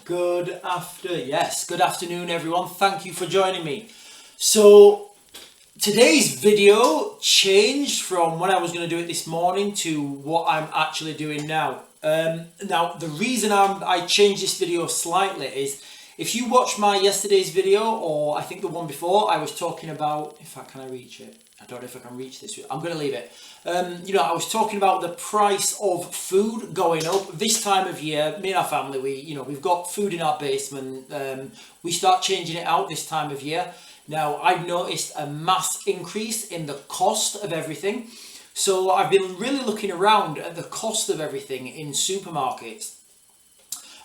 Good afternoon everyone. Thank you for joining me. So today's video changed from when I was going to do it this morning to what I'm actually doing now. Now the reason I changed this video slightly is if you watched my yesterday's video, or I think the one before, I was talking about, in fact, can I reach it? I don't know if I can reach this. I'm going to leave it. I was talking about the price of food going up this time of year. Me and our family, we've got food in our basement. We start changing it out this time of year. Now, I've noticed a mass increase in the cost of everything. So I've been really looking around at the cost of everything in supermarkets.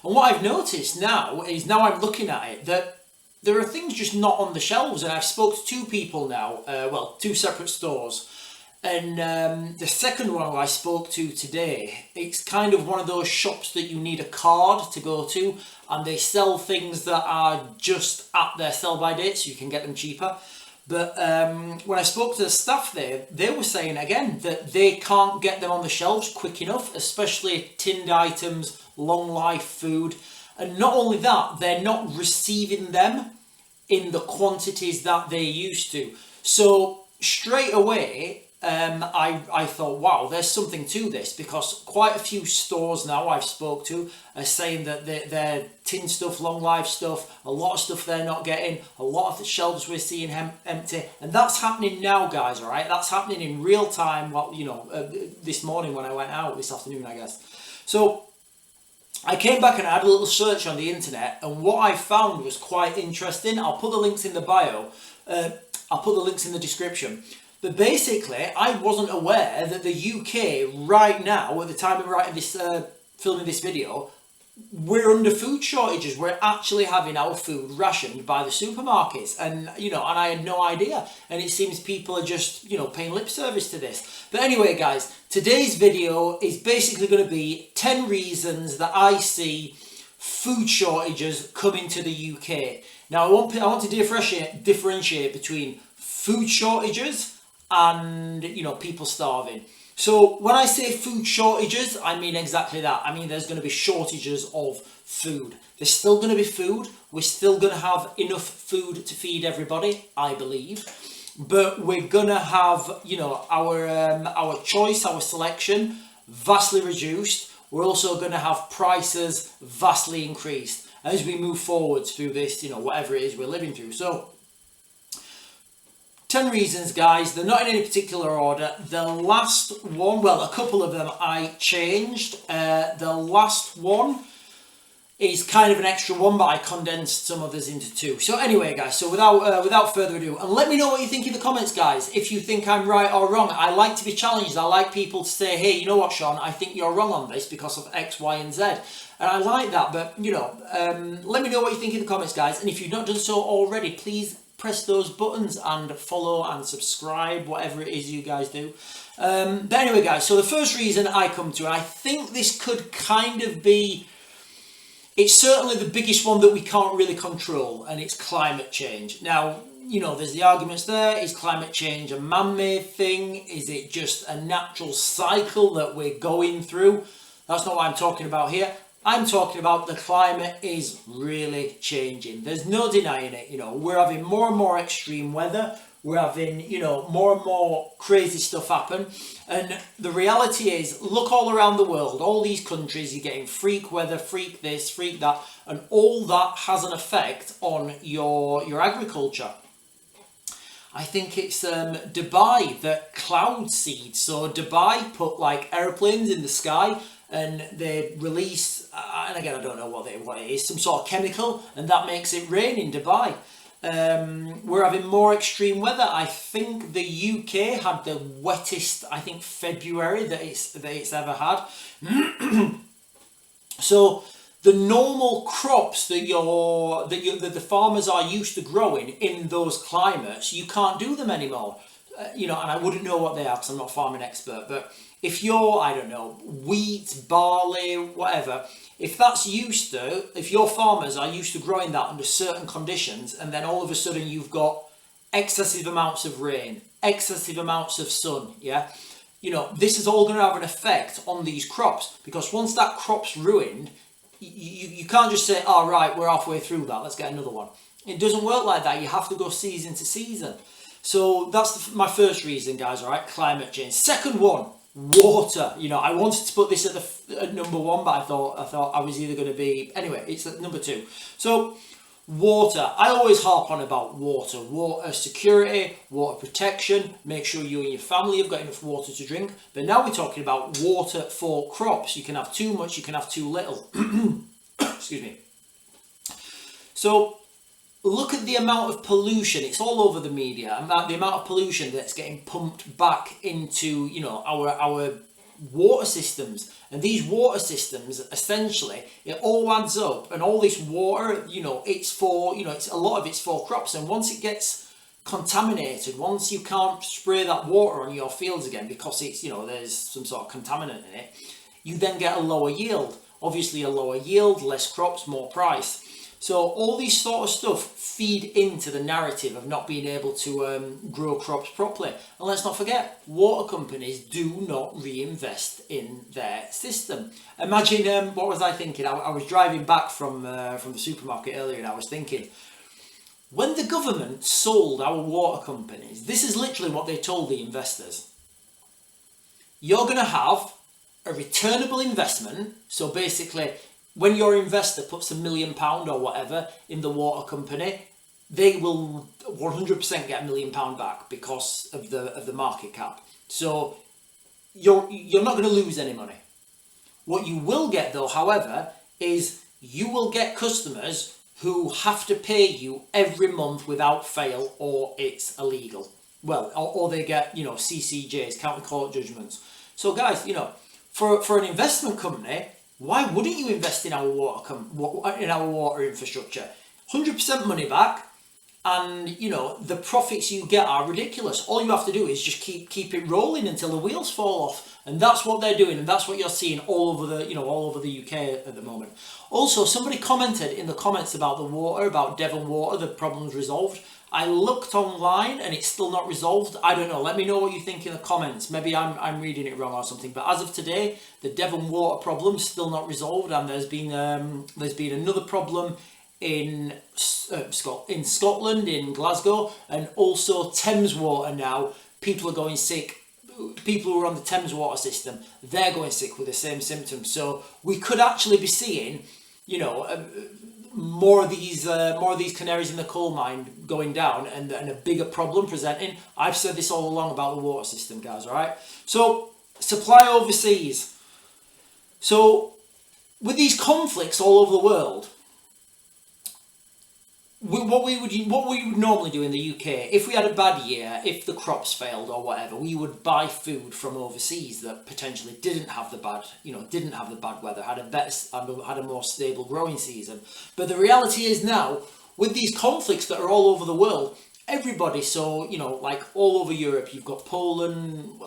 And what I've noticed now I'm looking at it, that there are things just not on the shelves. And I've spoke to two people now, two separate stores. And the second one I spoke to today, it's kind of one of those shops that you need a card to go to, and they sell things that are just at their sell-by date, so you can get them cheaper. But when I spoke to the staff there, they were saying again that they can't get them on the shelves quick enough, especially tinned items, long life food. And not only that, they're not receiving them in the quantities that they used to. So straight away, I thought, wow, there's something to this, because quite a few stores now I've spoke to are saying that their tin stuff, long life stuff, a lot of stuff they're not getting, a lot of the shelves we're seeing empty, and that's happening now, guys. All right, that's happening in real time. This morning when I went out, this afternoon, I guess. So I came back and I had a little search on the internet, and what I found was quite interesting. I'll put the links in the bio. I'll put the links in the description. But basically, I wasn't aware that the UK right now, at the time of writing this, filming this video, we're under food shortages. We're actually having our food rationed by the supermarkets, and I had no idea. And it seems people are just, paying lip service to this. But anyway, guys, today's video is basically going to be 10 reasons that I see food shortages coming to the UK. Now, I want to differentiate between food shortages and people starving. So when I say food shortages, I mean exactly that. I mean there's going to be shortages of food. There's still going to be food. We're still going to have enough food to feed everybody, I believe. But we're going to have our choice, our selection vastly reduced. We're also going to have prices vastly increased as we move forward through this, whatever it is we're living through. So 10 reasons, guys. They're not in any particular order. The last one, well, a couple of them I changed. The last one is kind of an extra one, but I condensed some others into two. So anyway, guys, so without further ado, and let me know what you think in the comments, guys. If you think I'm right or wrong, I like to be challenged. I like people to say, hey, you know what, Sean, I think you're wrong on this because of X, Y, and Z. And I like that, but, let me know what you think in the comments, guys. And if you've not done so already, please press those buttons and follow and subscribe, whatever it is you guys do. But anyway, guys, so the first reason I come to, and I think this could kind of be, it's certainly the biggest one that we can't really control, and it's climate change. Now, there's the arguments there. Is climate change a man-made thing? Is it just a natural cycle that we're going through? That's not what I'm talking about here. I'm talking about the climate is really changing. There's no denying it. We're having more and more extreme weather. We're having, more and more crazy stuff happen. And the reality is, look all around the world, all these countries, you're getting freak weather, freak this, freak that, and all that has an effect on your agriculture. I think it's Dubai that cloud seeds. So Dubai put like airplanes in the sky, and they release, and again, I don't know what it is, some sort of chemical, and that makes it rain in Dubai. We're having more extreme weather. I think the UK had the wettest, February that it's ever had. So the normal crops that the farmers are used to growing in those climates, you can't do them anymore. And I wouldn't know what they are because I'm not a farming expert, but if you're, I don't know, wheat, barley, whatever, if your farmers are used to growing that under certain conditions, and then all of a sudden you've got excessive amounts of rain, excessive amounts of sun, this is all going to have an effect on these crops, because once that crop's ruined, you can't just say, "Oh, right, we're halfway through that, let's get another one." It doesn't work like that. You have to go season to season. So that's my first reason, guys. All right, climate change. Second one, water. You know, I wanted to put this at number one, but I thought I was either going to be, anyway, it's at number two. So water. I always harp on about water security, water protection. Make sure you and your family have got enough water to drink. But now we're talking about water for crops. You can have too much, you can have too little. Excuse me. So look at the amount of pollution. It's all over the media. The amount of pollution that's getting pumped back into, you know, our water systems. And these water systems, essentially, it all adds up. And all this water, you know, it's a lot of it's for crops. And once it gets contaminated, once you can't spray that water on your fields again because it's, you know, there's some sort of contaminant in it, you then get a lower yield. Obviously, a lower yield, less crops, more price. So all these sort of stuff feed into the narrative of not being able to grow crops properly. And let's not forget, water companies do not reinvest in their system. Imagine, what was I thinking? I was driving back from the supermarket earlier and I was thinking, when the government sold our water companies, this is literally what they told the investors. You're going to have a returnable investment. So basically, when your investor puts £1 million or whatever in the water company, they will 100% get £1 million back because of the market cap. So you're not going to lose any money. What you will get though, however, is you will get customers who have to pay you every month without fail, or it's illegal. Well, or they get, you know, CCJs, county court judgments. So guys, you know, for an investment company, why wouldn't you invest in our water infrastructure? 100% money back, and you know the profits you get are ridiculous. All you have to do is just keep it rolling until the wheels fall off, and that's what they're doing, and that's what you're seeing all over the UK at the moment. Also, somebody commented in the comments about the water, about Devon Water, the problem's resolved. I looked online and it's still not resolved. I don't know. Let me know what you think in the comments. Maybe I'm reading it wrong or something. But as of today, the Devon water problem's still not resolved, and there's been another problem in Scotland, in Glasgow, and also Thames Water now. People are going sick. People who are on the Thames water system, they're going sick with the same symptoms. So we could actually be seeing, you know, more of these canaries in the coal mine going down, and a bigger problem presenting. I've said this all along about the water system, guys. All right. So supply overseas. So with these conflicts all over the world, what we would normally do in the UK, if we had a bad year, if the crops failed or whatever, we would buy food from overseas that potentially didn't have the bad weather, had a more stable growing season. But the reality is now, with these conflicts that are all over the world, everybody, so, you know, like all over Europe, you've got Poland,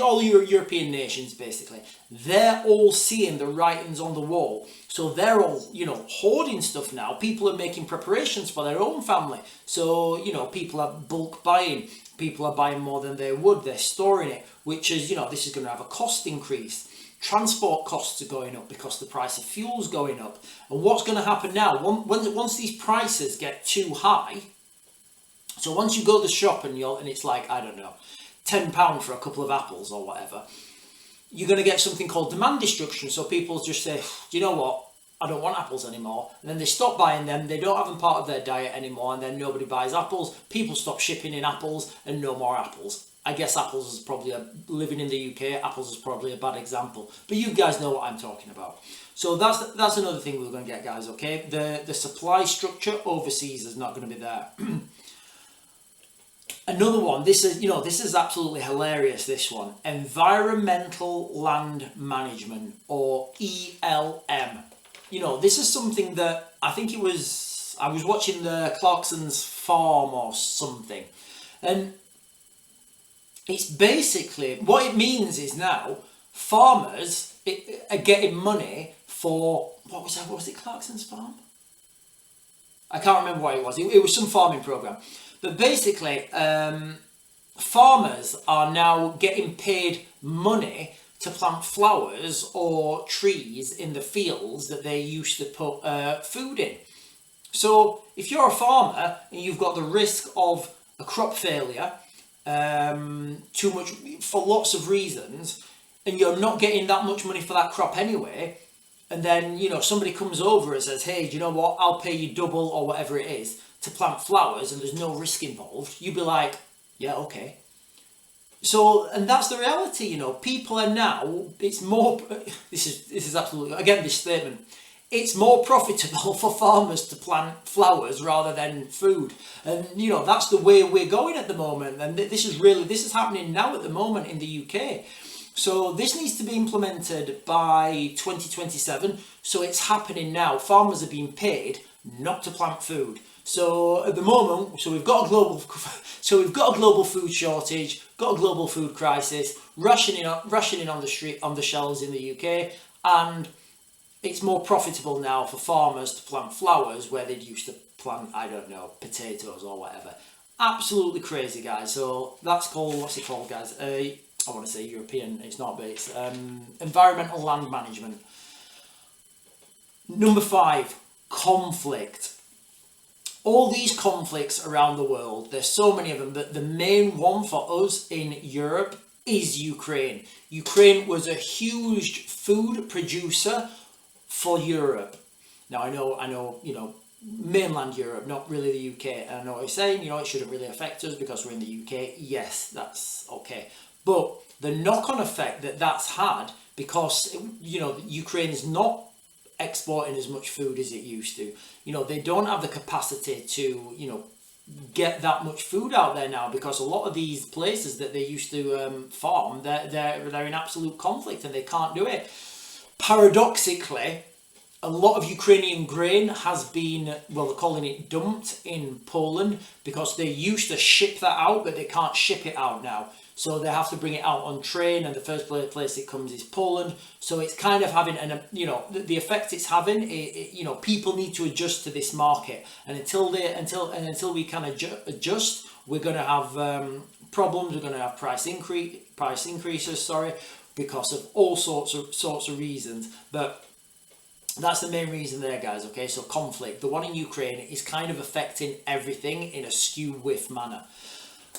all your European nations basically, they're all seeing the writings on the wall. So they're all, you know, hoarding stuff now. People are making preparations for their own family. So, you know, people are bulk buying. People are buying more than they would. They're storing it, which is, you know, this is going to have a cost increase. Transport costs are going up because the price of fuel's going up. And what's going to happen now, once these prices get too high, so once you go to the shop and it's like, I don't know, £10 for a couple of apples or whatever, you're going to get something called demand destruction. So people just say, do you know what? I don't want apples anymore. And then they stop buying them. They don't have them part of their diet anymore. And then nobody buys apples. People stop shipping in apples and no more apples. I guess apples is probably, living in the UK, apples is probably a bad example. But you guys know what I'm talking about. So that's another thing we're going to get, guys, okay? The supply structure overseas is not going to be there. Another one, this is absolutely hilarious, this one. Environmental Land Management, or ELM. You know, this is something that I was watching the Clarkson's Farm or something. And it's basically, what it means is now, farmers are getting money for, what was it, Clarkson's Farm? I can't remember what it was. It was some farming program. But basically, farmers are now getting paid money to plant flowers or trees in the fields that they used to put food in. So if you're a farmer and you've got the risk of a crop failure, too much for lots of reasons, and you're not getting that much money for that crop anyway, and then somebody comes over and says, hey, do you know what, I'll pay you double or whatever it is to plant flowers and there's no risk involved, you'd be like, yeah, okay. So, and that's the reality, people are now, it's more, this is absolutely, again, this statement, it's more profitable for farmers to plant flowers rather than food. And, that's the way we're going at the moment. And this is happening now at the moment in the UK. So this needs to be implemented by 2027. So it's happening now. Farmers are being paid not to plant food. So at the moment, we've got a global food shortage, got a global food crisis, rationing on the shelves in the UK, and it's more profitable now for farmers to plant flowers where they'd used to plant, I don't know, potatoes or whatever. Absolutely crazy, guys. So that's called, what's it called, guys? I want to say European, it's not, but it's environmental land management. Number 5, conflict. All these conflicts around the world, there's so many of them, but the main one for us in Europe is Ukraine. Ukraine was a huge food producer for Europe. Now I know, mainland Europe, not really the UK. And I know what you're saying, it shouldn't really affect us because we're in the UK. Yes, that's okay. But the knock-on effect that's had, because, Ukraine is not exporting as much food as it used to. They don't have the capacity to, get that much food out there now, because a lot of these places that they used to farm, they're in absolute conflict and they can't do it. Paradoxically, a lot of Ukrainian grain has been, they're calling it dumped in Poland, because they used to ship that out, but they can't ship it out now. So they have to bring it out on train, and the first place it comes is Poland. So it's kind of having the effect it's having. People need to adjust to this market, and until we can adjust, we're going to have problems. We're going to have price increases. Because of all sorts of reasons. But that's the main reason there, guys. Okay, so conflict. The one in Ukraine is kind of affecting everything in a skew-whiff manner.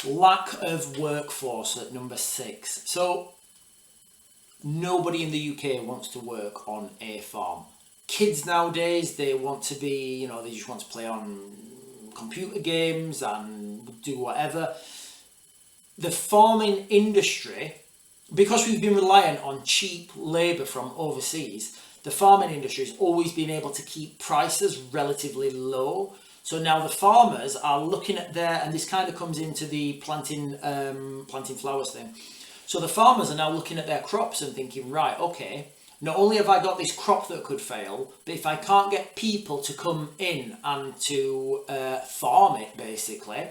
Lack of workforce at number 6. So nobody in the UK wants to work on a farm. Kids nowadays, they want to be, they just want to play on computer games and do whatever. The farming industry, because we've been reliant on cheap labour from overseas, the farming industry has always been able to keep prices relatively low. So now the farmers are looking at and this kind of comes into the planting flowers thing. So the farmers are now looking at their crops and thinking, right, okay, not only have I got this crop that could fail, but if I can't get people to come in and to farm it, basically,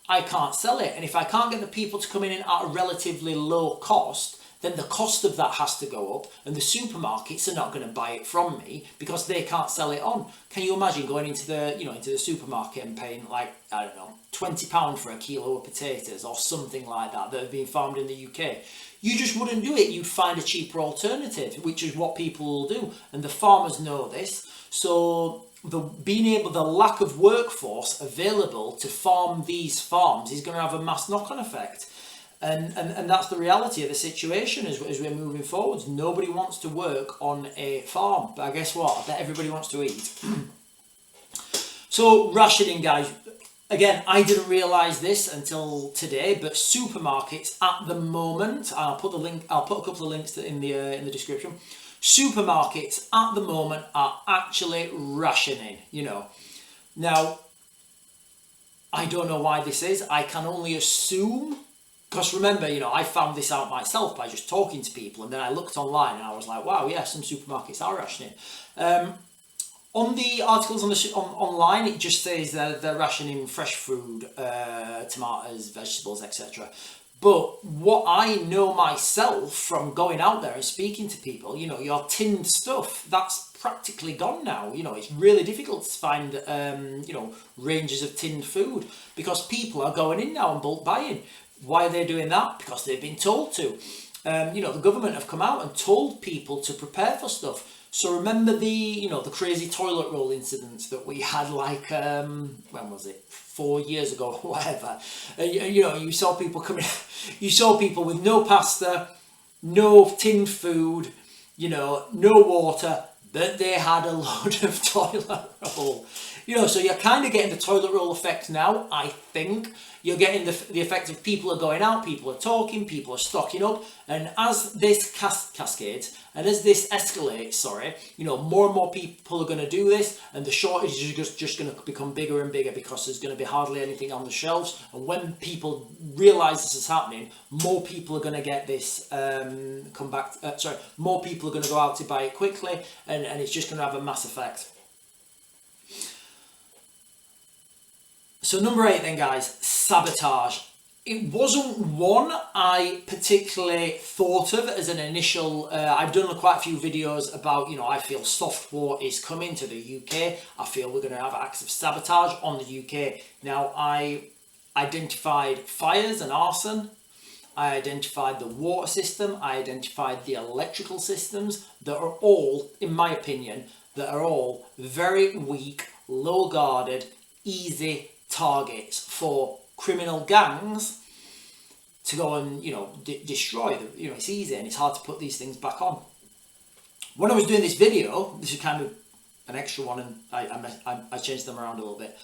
I can't sell it. And if I can't get the people to come in at a relatively low cost, then the cost of that has to go up, and the supermarkets are not going to buy it from me because they can't sell it on. Can you imagine going into the supermarket and paying, like, I don't know, £20 for a kilo of potatoes or something like that have been farmed in the UK? You just wouldn't do it. You'd find a cheaper alternative, which is what people will do, and the farmers know this. So the lack of workforce available to farm these farms is going to have a mass knock-on effect. And that's the reality of the situation as we're moving forwards. Nobody wants to work on a farm, but guess what? I bet everybody wants to eat. So rationing, guys. Again, I didn't realise this until today, but supermarkets at the moment, I'll put a couple of links in the description. Supermarkets at the moment are actually rationing, Now, I don't know why this is. I can only assume, because remember, I found this out myself by just talking to people, and then I looked online and I was like, wow, yeah, some supermarkets are rationing. On the articles online, it just says that they're rationing fresh food, tomatoes, vegetables, etc. But what I know myself from going out there and speaking to people, your tinned stuff, that's practically gone now. It's really difficult to find, ranges of tinned food because people are going in now and bulk buying. Why are they doing that? Because they've been told to. The government have come out and told people to prepare for stuff. So remember the crazy toilet roll incidents that we had, like, when was it? 4 years ago, or whatever. You saw people coming, you saw people with no pasta, no tinned food, no water, but they had a load of toilet roll. So you're kind of getting the toilet roll effect now, I think. You're getting the effect of people are going out, people are talking, people are stocking up. And as this cascades, and as this escalates, more and more people are going to do this, and the shortage is just going to become bigger and bigger because there's going to be hardly anything on the shelves. And when people realise this is happening, more people are going to get this, more people are going to go out to buy it quickly, and it's just going to have a mass effect. So number 8 then, guys, sabotage. It wasn't one I particularly thought of as an initial, I've done quite a few videos about, I feel soft war is coming to the UK. I feel we're going to have acts of sabotage on the UK. Now, I identified fires and arson. I identified the water system. I identified the electrical systems that are all, in my opinion, very weak, low guarded, easy targets for criminal gangs to go and destroy. It's easy and it's hard to put these things back on. When I was doing this video, this is kind of an extra one, and I changed them around a little bit.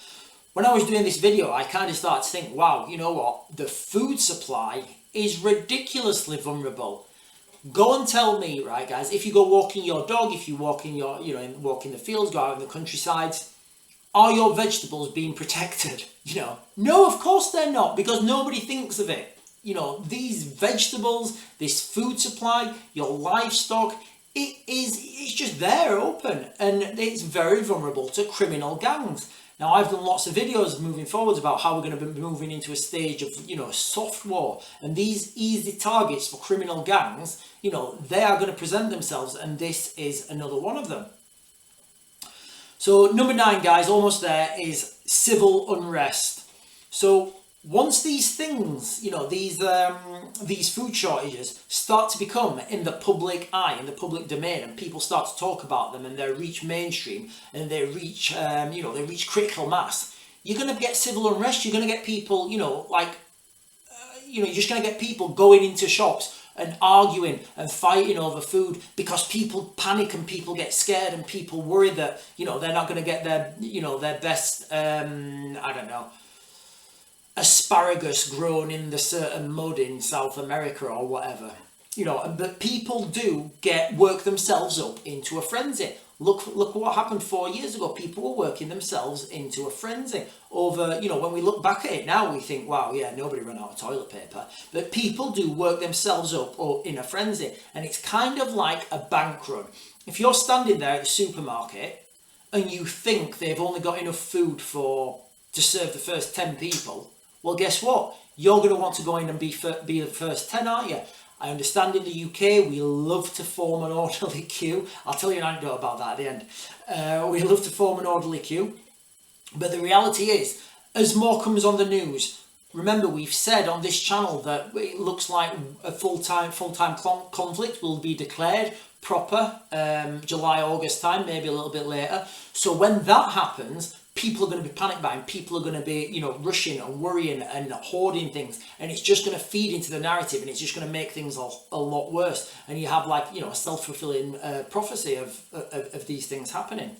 When I was doing this video, I kind of started to think, wow, you know what, the food supply is ridiculously vulnerable. Go and tell me, right, guys, if you go walking your dog, if you walk in walk in the fields, go out in the countryside, are your vegetables being protected? No, of course they're not, because nobody thinks of it. These vegetables, this food supply, your livestock, it's just there open, and it's very vulnerable to criminal gangs. Now, I've done lots of videos moving forwards about how we're going to be moving into a stage of, soft war, and these easy targets for criminal gangs, they are going to present themselves, and this is another one of them. So number 9, guys, almost there, is civil unrest. So once these things, these food shortages start to become in the public eye, in the public domain, and people start to talk about them, and they reach mainstream, and they reach, they reach critical mass, you're going to get civil unrest. You're going to get people, you're just going to get people going into shops and arguing and fighting over food because people panic and people get scared and people worry that, they're not going to get their best, asparagus grown in the certain mud in South America or whatever. But people do work themselves up into a frenzy. Look what happened 4 years ago. People were working themselves into a frenzy over, when we look back at it now, we think, wow, yeah, nobody ran out of toilet paper. But people do work themselves up in a frenzy. And it's kind of like a bank run. If you're standing there at the supermarket and you think they've only got enough food to serve the first 10 people, well, guess what? You're going to want to go in and be the first 10, aren't you? I understand in the UK we love to form an orderly queue. I'll tell you an anecdote about that at the end. We love to form an orderly queue. But the reality is, as more comes on the news, remember we've said on this channel that it looks like a full-time conflict will be declared proper July, August time, maybe a little bit later. So when that happens, people are going to be panic buying, people are going to be, rushing and worrying and hoarding things, and it's just going to feed into the narrative, and it's just going to make things a lot worse. And you have a self-fulfilling prophecy of these things happening.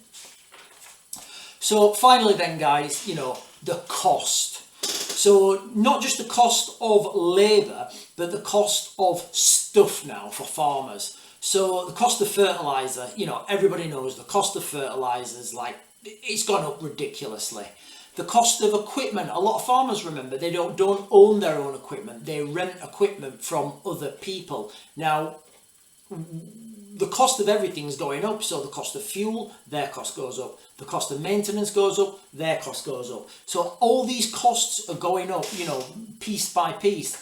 So finally then, guys, the cost. So not just the cost of labour, but the cost of stuff now for farmers. So the cost of fertiliser, everybody knows the cost of fertilisers, it's gone up ridiculously. The cost of equipment, a lot of farmers, remember, they don't own their own equipment. They rent equipment from other people. Now, the cost of everything's going up. So the cost of fuel, their cost goes up. The cost of maintenance goes up, their cost goes up. So all these costs are going up, piece by piece.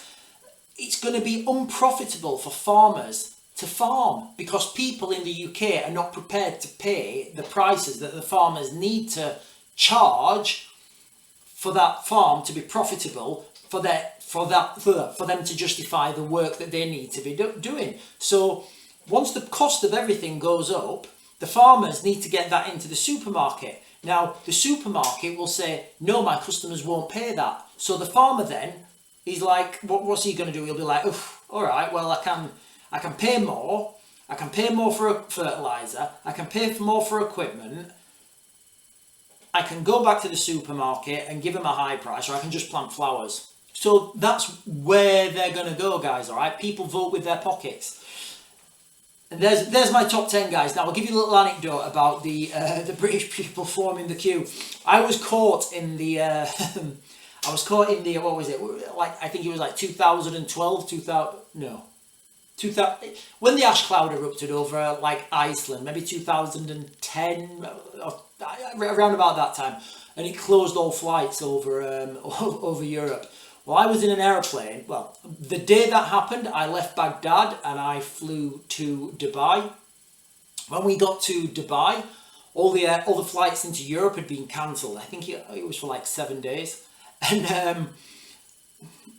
It's going to be unprofitable for farmers to farm because people in the UK are not prepared to pay the prices that the farmers need to charge for that farm to be profitable for them to justify the work that they need to be doing. So once the cost of everything goes up, the farmers need to get that into the supermarket. Now the supermarket will say, no, my customers won't pay that. So the farmer then, he's like, what's he going to do? He'll be like, all right, well, I can pay more. I can pay more for fertilizer. I can pay more for equipment. I can go back to the supermarket and give them a high price, or I can just plant flowers. So that's where they're going to go, guys, all right? People vote with their pockets. And there's my top 10, guys. Now, I'll give you a little anecdote about the British people forming the queue. I was caught in the, what was it? Like, I think it was like 2012, 2000, when the ash cloud erupted over like Iceland, maybe 2010, or around about that time, and it closed all flights over over Europe. Well, I was in an aeroplane. Well, the day that happened, I left Baghdad and I flew to Dubai. When we got to Dubai, all the flights into Europe had been cancelled. I think it was for like 7 days, and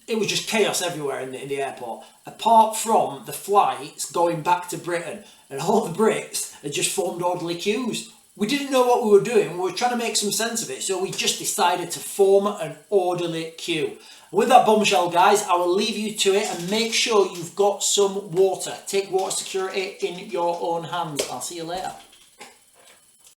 it was just chaos everywhere in the airport, apart from the flights going back to Britain, and all the Brits had just formed orderly queues. We didn't know what we were doing. We were trying to make some sense of it, so we just decided to form an orderly queue. With that bombshell, guys, I will leave you to it, and make sure you've got some water. Take water security in your own hands. I'll see you later.